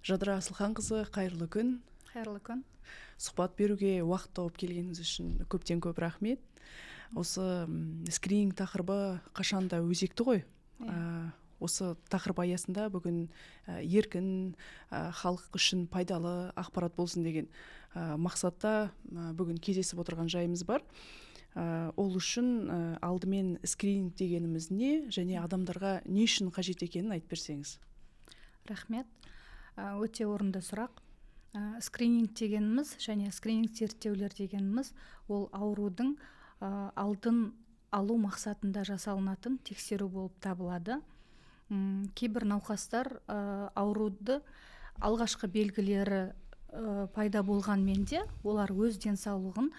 Жадыра Асылханқызы, қайырлы күн. Қайырлы күн. Сұхбат беруге уақыт тауып келгеніңіз үшін көптен көп рахмет. Осы скрининг тақырыбы қашанда өзекті ғой. Осы тақырып аясында бүгін еркін, халық үшін пайдалы ақпарат болсын деген мақсатта бүгін кездесіп отырған жайымыз бар. Ол үшін алдымен скрининг дегеніміз не, және адамдарға не үшін қажет екенін айтып берсеңіз. Рахмет. Өте орынды сұрақ. Скрининг дегеніміз және скрининг зерттеулер дегеніміз ол аурудың алдын алу мақсатында жасалынатын тексеру болып табылады. Кейбір науқастар ауруды алғашқы белгілері пайда болғанмен де олар өз денсаулығын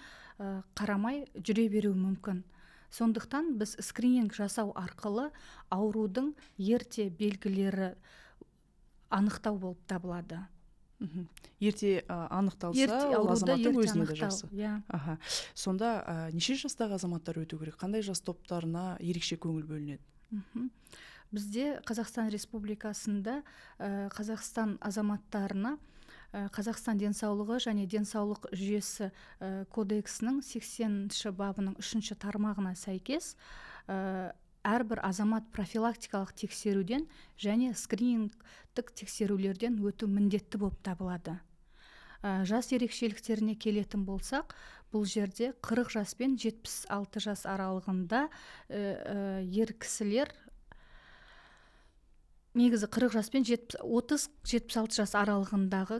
қарамай жүре беруі мүмкін. Сондықтан біз скрининг жасау арқылы аурудың ерте белгілері анықтау болып табылады. Ерте анықталса, ол азаматтың өзіне де жақсы. Сонда неше жастағы азаматтар өту керек? Қандай жас топтарына ерекше көңіл бөлінеді? Бізде Қазақстан Республикасында Қазақстан азаматтарына Қазақстан денсаулығы және денсаулық жүйесі кодексінің 80-ші бабының 3-ші тармағына сәйкес әрбір азамат профилактикалық тексеруден және скринингтік тексерулерден өту міндетті болып табылады. Жас ерекшеліктеріне келетін болсақ, бұл жерде 40 жас пен 76 жас аралығында ер кісілер, негізі 40 жас пен 30-76 жас аралығындағы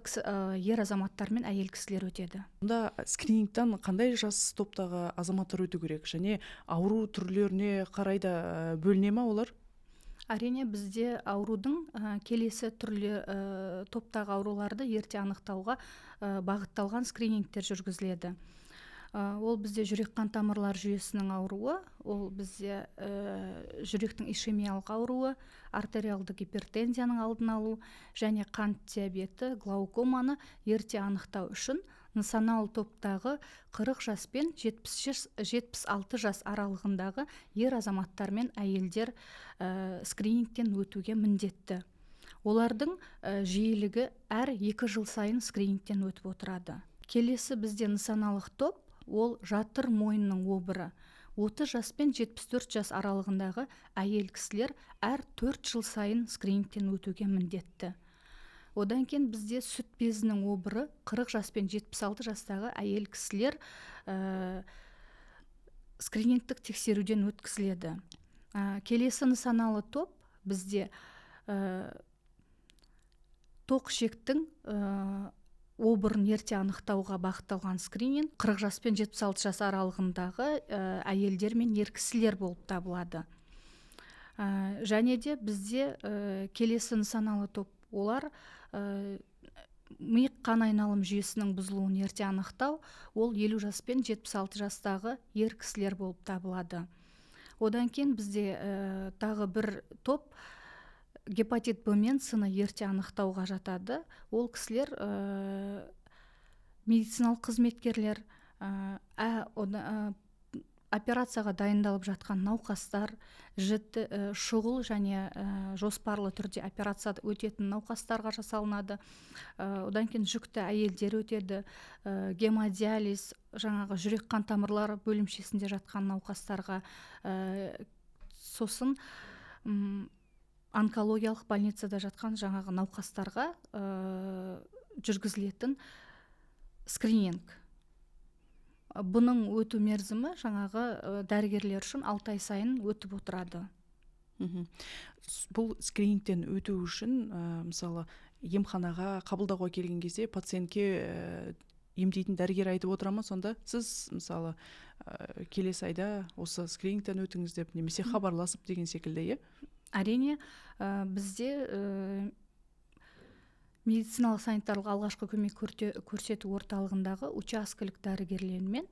ер азаматтар мен әйел кісілер өтеді. Онда скринингтан қандай жас топтағы азаматтар өту керек, және ауру түрлеріне қарай да бөліне ме олар? Әрине, бізде аурудың келесі түрлі топтағы ауруларды ерте анықтауға бағытталған скринингтер жүргізіледі. Ол бізде жүрек қан тамырлар жүйесінің ауруы, ол бізде жүректің ишемиялық ауруы, артериалды гипертензияның алдын алу және қант диабеті, глаукоманы ерте анықтау үшін нысаналы топтағы 40 жас пен 76 жас аралығындағы ер азаматтар мен әйелдер скринингтен өтуге міндетті. Олардың жиілігі әр 2 жыл сайын скринингтен өтіп отырады. Келесі бізде нысаналық топ, ол жатыр мойынның обыры. 30 жас пен 74 жас аралығындағы әйел кісілер әр 4 жыл сайын скринингтен өтуге міндетті. Одан кейін бізде сүт безінің обыры 40 жас пен 76 жастағы әйел кісілер скринингтік тексеруден өткізіледі. Келесі нысаналы топ бізде тоқ ішектің обырын ерте анықтауға бағытталған скрининг 40 жас пен 76 жас аралығындағы әйелдер мен ер кісілер болып табылады. Және де бізде келесі нысаналы топ, олар ми қан айналым жүйесінің бұзылуын ерте анықтау, ол 50 жас пен 76 жастағы ер кісілер болып табылады. Одан кейін бізде тағы бір топ гепатит Б мен С-ны ерте анықтауға жатады. Ол кісілер медициналық қызметкерлер, операцияға дайындалып жатқан науқастар, шұғыл және жоспарлы түрде операцияда өтетін науқастарға жасалынады. Одан кейін жүкті әйелдер өтеді, гемодиализ, жаңағы жүрек қан тамырлары бөлімшесінде жатқан науқастарға, сосын онкологиялық больницада жатқан жаңағы науқастарға жүргізілетін скрининг. Бұның өту мерзімі жаңағы дәрігерлер үшін 6 ай сайын өтіп отырады. Бұл скринингтен өту үшін, мысалы, емханаға қабылдауға келген кезде пациентке емдейтін дәрігер айтып отыра ма, сонда сіз, мысалы, келесі айда осы скринингтен өтіңіз деп, немесе хабарласып деген секілді, Әрине, бізде медициналық санитарлық алғашқы көмек көрсету орталығындағы учаскелік дәрігерлермен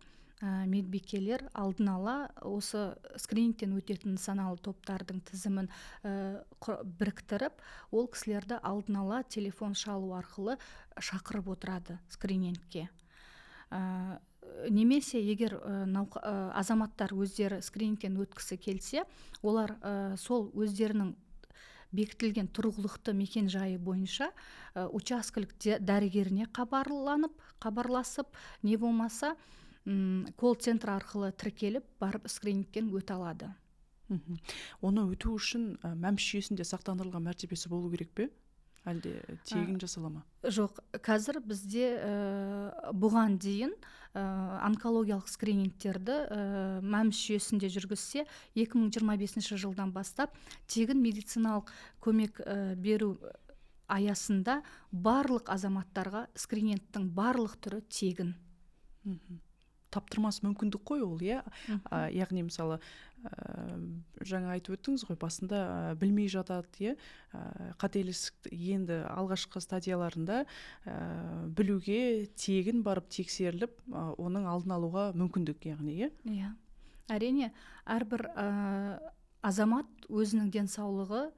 медбикелер алдын ала осы скринингтен өтетін нысаналы топтардың тізімін біріктіріп, ол кісілерді алдын ала телефон шалу арқылы шақырып отырады скринингке. Немесе егер азаматтар өздері скринингтен өткісі келсе, олар сол өздерінің бекітілген тұрғылықты мекен жайы бойынша учаскелік дәрігеріне хабарласып, не болмаса колл-центр арқылы тіркеліп барып скринингтен өте алады. Оны өту үшін мәмс жүйесінде сақтандырылған мәртебесі болу керек пе? Әлде тегін жасала ма? Жоқ, қазір бізде бұған дейін онкологиялық скринингтерді мәмс жүйесінде жүргізсе, 2025 жылдан бастап тегін медициналық көмек беру аясында барлық азаматтарға скринингтің барлық түрі тегін. Таптырмас мүмкіндік қой ол, иә? Яғни мысалы жаңа айтып өттіңіз ғой, басында білмей жатады, иә? Қателік енді алғашқы стадияларында білуге тегін барып тексеріліп, оның алдын алуға мүмкіндік, яғни, иә? Иә. Әрине, әрбір азамат өзінің денсаулығы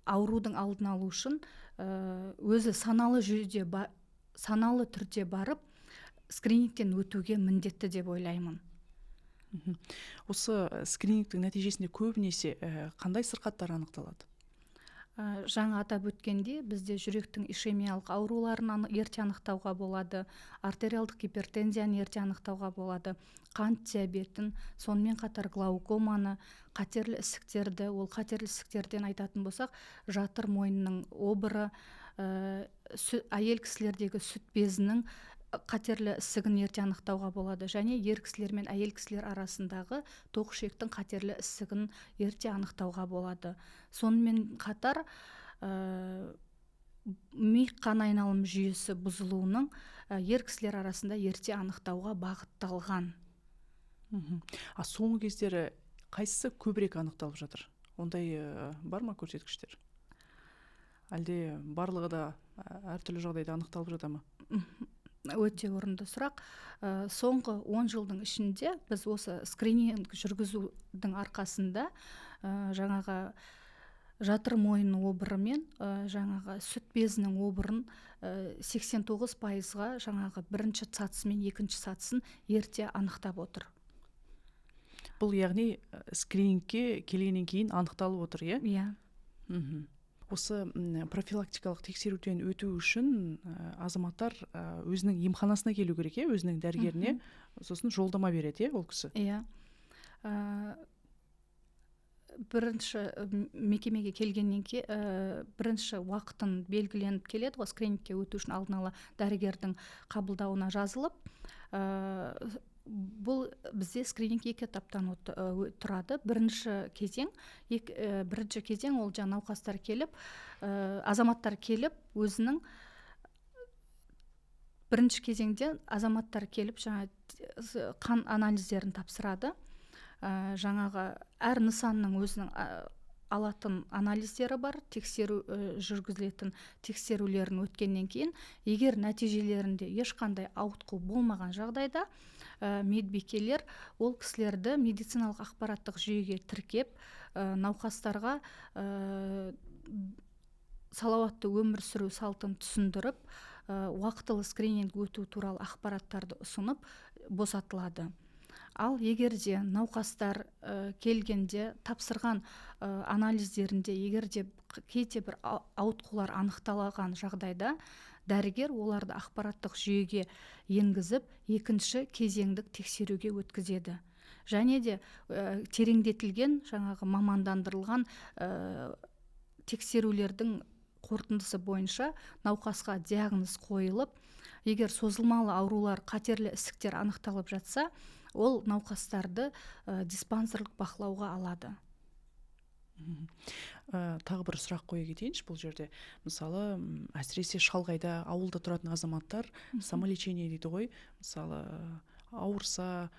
аурудың алдын алу үшін өзі саналы түрде барып скринингтен өтуге міндетті деп ойлаймын. Осы скринингтің нәтижесінде көбінесе қандай сырқаттар анықталады? Жаңа атап өткенде, бізде жүректің ишемиялық ауруларын ерте анықтауға болады, артериалдық гипертензияны ерте анықтауға болады, қант диабетін, сонымен қатар глаукоманы, қатерлі ісіктерді, ол қатерлі ісіктерден айтатын болсақ, жатыр мойнының обыры, әйел кісілердегі сүт безінің қатерлі ісігін ерте анықтауға болады, және ер кісілер мен әйел кісілер арасындағы тоқ ішектің қатерлі ісігін ерте анықтауға болады. Сонымен қатар ми қан айналым жүйесі бұзылуының ер кісілер арасында ерте анықтауға бағытталған. Соңғы кездері қайсысы көбірек анықталып жатыр? Ондай бар ма көрсеткіштер? Әлде барлығы да әртүрлі жағдайда анықталып жата ма? Өте орынды сұрақ. Соңғы 10 жылдың ішінде біз осы скрининг жүргізудің арқасында жаңағы жатыр мойнының обыры мен жаңағы сүт безінің обырын 89%-ға жаңағы бірінші сатысы мен екінші сатысын ерте анықтап отыр. Бұл яғни скринингке келгеннен кейін анықталып отыр, иә? Иә. Осы профилактикалық тексеруден өту үшін азаматтар өзінің емханасына келу керек, өзінің дәрігеріне, сосын жолдама береді, ол кісі? Иә. Бірінші мекемеге келгеннен бірінші уақытын белгіленіп келеді ғой, скринингке өту үшін алдын ала дәрігердің қабылдауына жазылып. Бұл бізде скрининг 2 этаптан тұрады. Бірінші кезең ол науқастар келіп, азаматтар келіп, өзінің бірінші кезеңде азаматтар келіп, қан анализдерін тапсырады. Жаңағы әр нысанның өзінің алатын анализдері бар, жүргізілетін тексерулерін өткеннен кейін, егер нәтижелерінде ешқандай ауытқу болмаған жағдайда, медбикелер ол кісілерді медициналық ақпараттық жүйеге тіркеп, науқастарға салауатты өмір сүру салтын түсіндіріп, уақытылы скрининг өту туралы ақпараттарды ұсынып босатылады. Ал егерде науқастар келгенде тапсырған анализдерінде егерде кейде бір ауытқулар анықталған жағдайда, дәрігер оларды ақпараттық жүйеге енгізіп, екінші кезеңдік тексеруге өткізеді. Және де тереңдетілген, жаңағы мамандандырылған тексерулердің қорытындысы бойынша науқасқа диагноз қойылып, егер созылмалы аурулар, қатерлі ісіктер анықталып жатса, ол науқастарды диспансерлік бақылауға алады. Тағы бір сұрақ қоя кетейінші бұл жерде. Мысалы, әсіресе шалғайда, ауылда тұратын азаматтар самолечение дейді ғой. Мысалы, ауырса,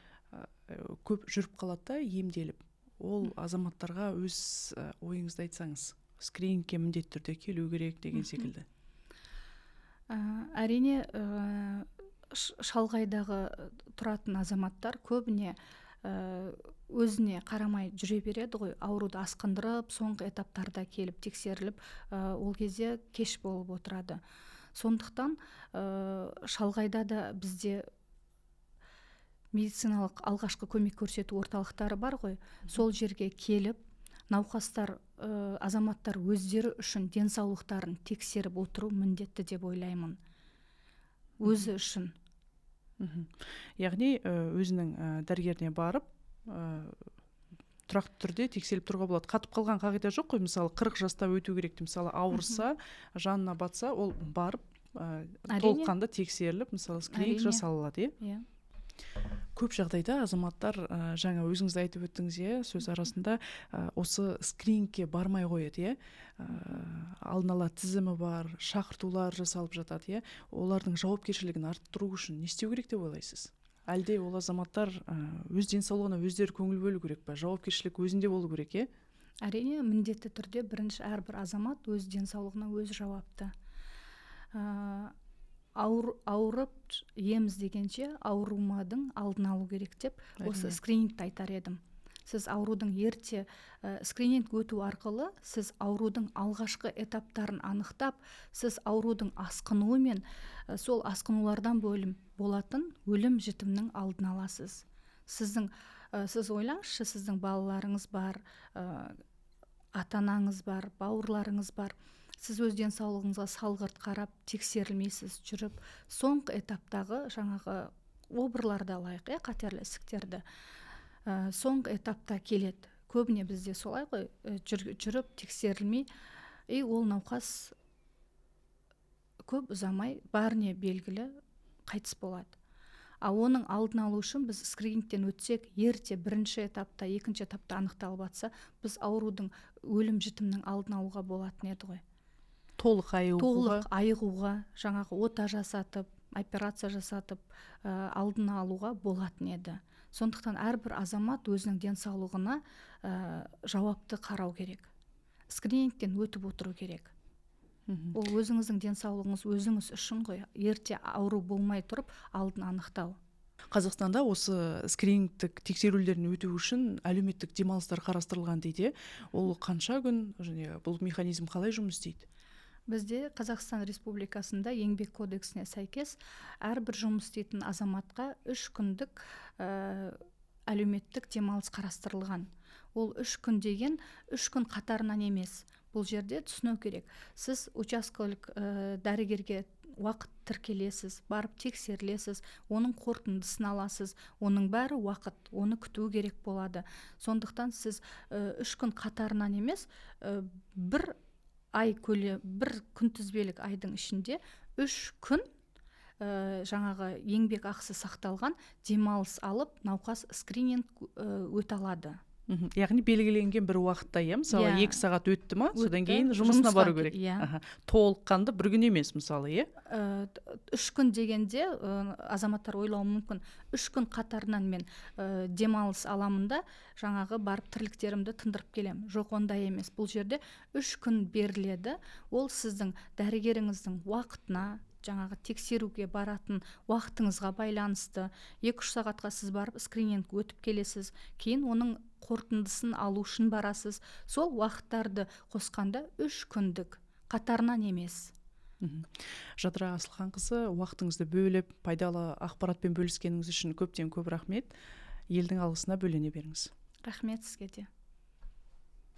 көп жүріп қалады да, емделіп. Ол азаматтарға өз ойыңызды айтсаңыз, скринингке міндетті түрде келу керек деген секілді. Әрине, шалғайдағы тұратын азаматтар көбіне өзіне қарамай жүре береді ғой, ауруды асқындырып, соңғы этаптарда келіп тексеріліп, ол кезде кеш болып отырады. Сондықтан шалғайда да бізде медициналық алғашқы көмек көрсету орталықтары бар ғой, сол жерге келіп, науқастар, азаматтар өздері үшін денсаулықтарын тексеріп отыру міндетті деп ойлаймын, өзі үшін. Яғни өзінің дәрігеріне барып тұрақты түрде тексеріліп тұруға болады. Қатып қалған қағида жоқ қой, мысалы 40 жаста өту керек, мысалы ауырса, жанына батса, ол барып толыққанды тексеріліп, мысалы скрининг жасалынады, иә. Көп жағдайда азаматтар, жаңа өзіңіз айтып өттіңіз, сөз арасында осы скринингке бармай қояды, алдын ала тізімі бар, шақыртулар жасалып жатады, олардың жауапкершілігін арттыру үшін не істеу керек деп ойлайсыз? Әлде ол азаматтар өз денсаулығына өздері көңіл бөлу керек па? Жауапкершілік өзінде болу керек, Әрине, міндетті түрде бірінші әрбір азамат өз денсаулығына өзі жауапты. Ауырып ем іздегенше аурумадың алдын алу керек деп осы скринингті айтар едім. Сіз аурудың ерте скрининг өту арқылы сіз аурудың алғашқы этаптарын анықтап, сіз аурудың асқынуы мен сол асқынулардан болатын өлім жітімнің алдын аласыз. Сіз ойлаңызшы, сіздің балаларыңыз бар, ата-анаңыз бар, бауырларыңыз бар. Сіз өз денсаулығыңызға салғырт қарап, тексерілмейсіз жүріп, соңғы этаптағы жаңағы обырларды алайық, қатерлі ісіктерді. Соңғы этапта келеді. Көбіне бізде солай ғой, жүріп тексерілмей, ол науқас көп ұзамай бәріне белгілі қайтыс болады. Оның алдын алу үшін біз скринингтен өтсек, ерте бірінші этапта, екінші этапта анықталып жатса, біз аурудың өлім жітімнің алдын алуға болатын еді ғой. Толық айығуға, жаңағы ота жасатып, операция жасатып, алдын алуға болатын еді. Сондықтан әрбір азамат өзінің денсаулығына жауапты қарау керек. Скринингтен өтіп отыру керек. Ол өзіңіздің денсаулығыңыз өзіңіз үшін ғой, ерте ауру болмай тұрып алдын анықтау. Қазақстанда осы скринингтік тексерулерін өту үшін әлеуметтік демалыстар қарастырылған дейді. Ол қанша күн, және бұл механизм қалай жұмыс істейді? Бізде Қазақстан Республикасында еңбек кодексіне сәйкес әрбір жұмыс істейтін азаматқа 3 күндік әлеуметтік демалыс қарастырылған. Ол 3 күн деген 3 күн қатарынан емес. Бұл жерде түсіну керек. Сіз учаскелік дәрігерге уақыт тіркелесіз, барып тексерілесіз, оның қорытындысын аласыз, оның бәрі уақыт, оны күту керек болады. Сондықтан сіз 3 күн қатарынан емес, бір күнтізбелік айдың ішінде 3 күн жаңағы еңбек ақысы сақталған демалыс алып, науқас скрининг өте алады. Яғни белгіленген бір уақытта, мысалы 2 сағат өтті ма, содан кейін жұмысына бару керек. Толыққанды бір күн емес, мысалы, 3 күн дегенде азаматтар ойлауы мүмкін, 3 күн қатарынан мен демалыс аламында жаңағы барып тірліктерімді тындырып келем. Жоқ, ондай емес. Бұл жерде 3 күн беріледі. Ол сіздің дәрігеріңіздің уақытына, жаңағы тексеруге баратын уақытыңызға байланысты. 2-3 сағатқа сіз барып скрининг өтіп келесіз, кейін оның қорытындысын алу үшін барасыз. Сол уақыттарды қосқанда 3 күндік, қатарынан емес. Жадыра Асылханқызы, уақытыңызды бөліп, пайдалы ақпаратпен бөліскеніңіз үшін көптен көп рахмет. Елдің алғысына бөлене беріңіз. Рахмет сізге де.